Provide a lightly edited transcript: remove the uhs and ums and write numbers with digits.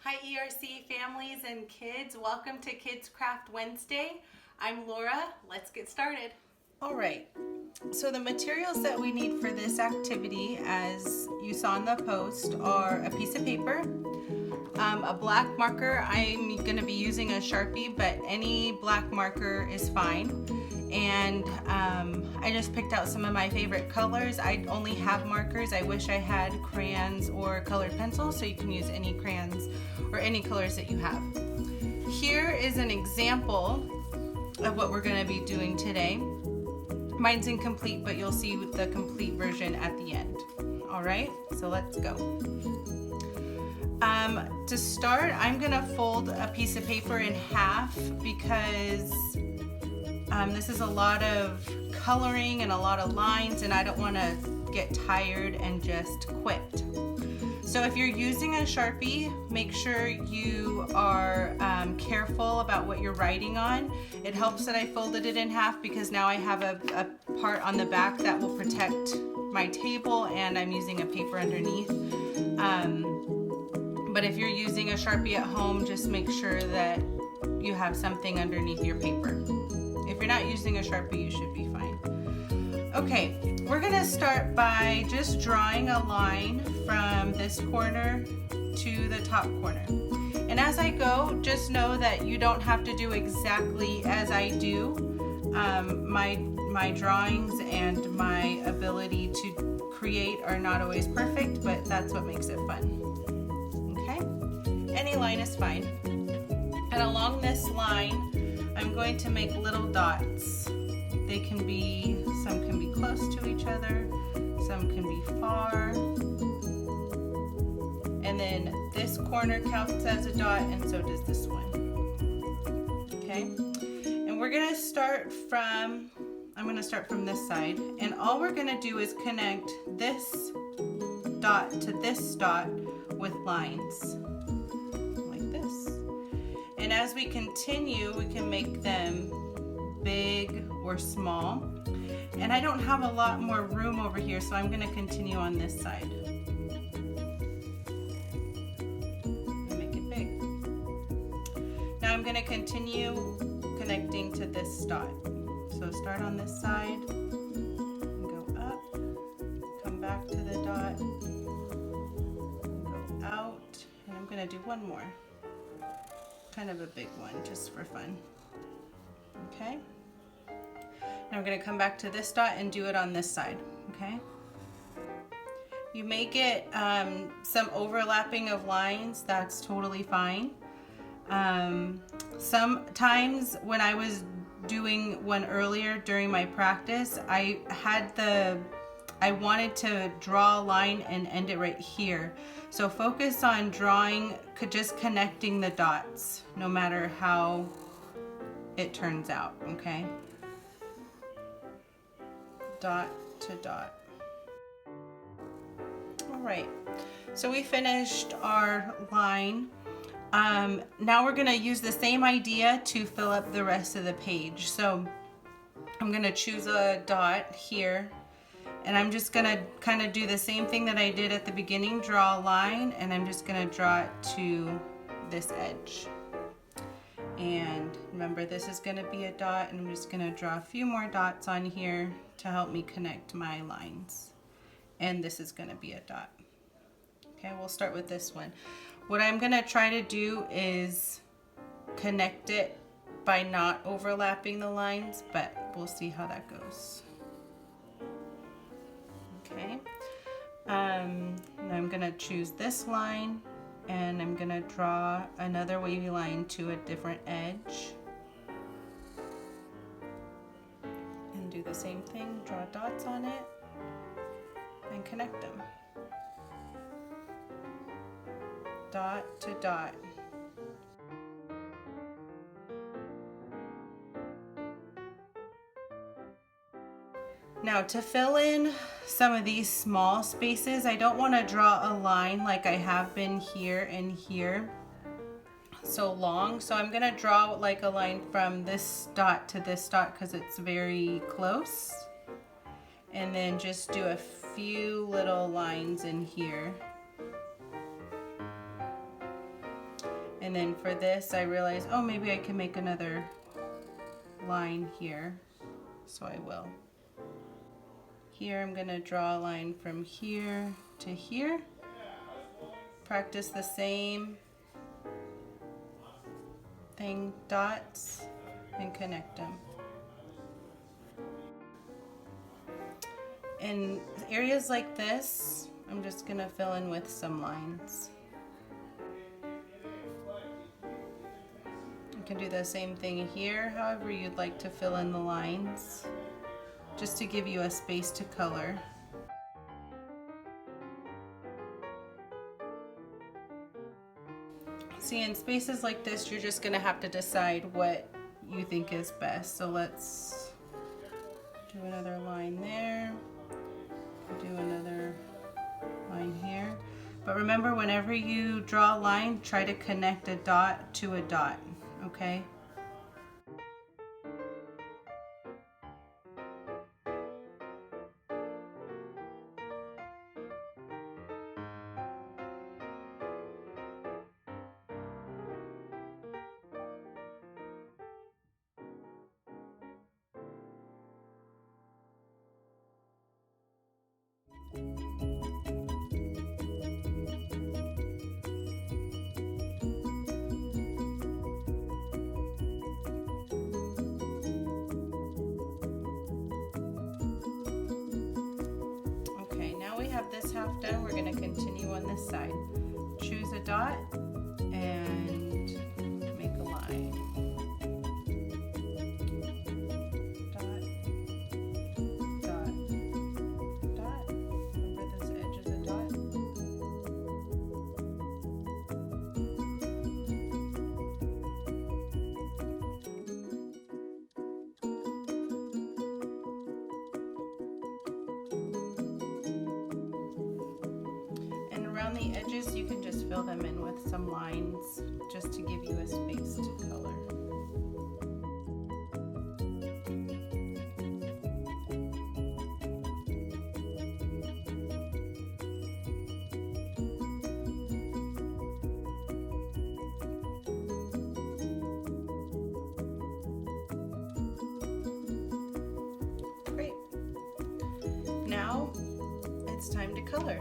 Hi ERC families and kids, welcome to Kids Craft Wednesday. I'm Laura, let's get started. All right, so the materials that we need for this activity, as you saw in the post, are a piece of paper, a black marker. I'm going to be using a Sharpie, but any black marker is fine. And I just picked out some of my favorite colors. I only have markers. I wish I had crayons or colored pencils, so you can use any crayons or any colors that you have. Here is an example of what we're going to be doing today. Mine's incomplete, but you'll see the complete version at the end. All right, so let's go. To start, I'm going to fold a piece of paper in half because this is a lot of coloring and a lot of lines, and I don't want to get tired and just quit. So if you're using a Sharpie, make sure you are careful about what you're writing on. It helps that I folded it in half because now I have a part on the back that will protect my table, and I'm using a paper underneath. But if you're using a Sharpie at home, just make sure that you have something underneath your paper. If you're not using a Sharpie, you should be fine. Okay, we're gonna start by just drawing a line from this corner to the top corner. And as I go, just know that you don't have to do exactly as I do. My drawings and my ability to create are not always perfect, but that's what makes it fun. Okay, any line is fine. And along this line, I'm going to make little dots. They can be, some can be close to each other, some can be far. And then this corner counts as a dot, and so does this one. Okay? And we're gonna start from, I'm gonna start from this side, and all we're gonna do is connect this dot to this dot with lines. And as we continue, we can make them big or small. And I don't have a lot more room over here, so I'm going to continue on this side. And make it big. Now I'm going to continue connecting to this dot. So start on this side, go up, come back to the dot, go out, and I'm going to do one more. Kind of a big one just for fun. Okay, now I'm going to come back to this dot and do it on this side. Okay, you may get some overlapping of lines. That's totally fine. Sometimes when I was doing one earlier during my practice, I wanted to draw a line and end it right here. So focus on drawing, just connecting the dots, no matter how it turns out, okay? Dot to dot. All right, so we finished our line. Now we're gonna use the same idea to fill up the rest of the page. So I'm gonna choose a dot here, and I'm just gonna kind of do the same thing that I did at the beginning, draw a line, and I'm just gonna draw it to this edge. And remember, this is gonna be a dot, and I'm just gonna draw a few more dots on here to help me connect my lines. And this is gonna be a dot. Okay, we'll start with this one. What I'm gonna try to do is connect it by not overlapping the lines, but we'll see how that goes. Okay, and I'm gonna choose this line, and I'm gonna draw another wavy line to a different edge. And do the same thing, draw dots on it, and connect them. Dot to dot. Now to fill in some of these small spaces, I don't want to draw a line like I have been here and here so long. So I'm going to draw like a line from this dot to this dot because it's very close. And then just do a few little lines in here. And then for this, I realized, oh, maybe I can make another line here. So I will. Here I'm gonna draw a line from here to here. Practice the same thing, dots, and connect them. In areas like this, I'm just gonna fill in with some lines. You can do the same thing here, however you'd like to fill in the lines, just to give you a space to color. See, in spaces like this, you're just gonna have to decide what you think is best. So let's do another line there, do another line here. But remember, whenever you draw a line, try to connect a dot to a dot, okay? Have this half done, we're going to continue on this side. Choose a dot and make a line. Dot, dot, dot. Remember this edge is a dot. Around the edges, you can just fill them in with some lines just to give you a space to color. Great. Now it's time to color.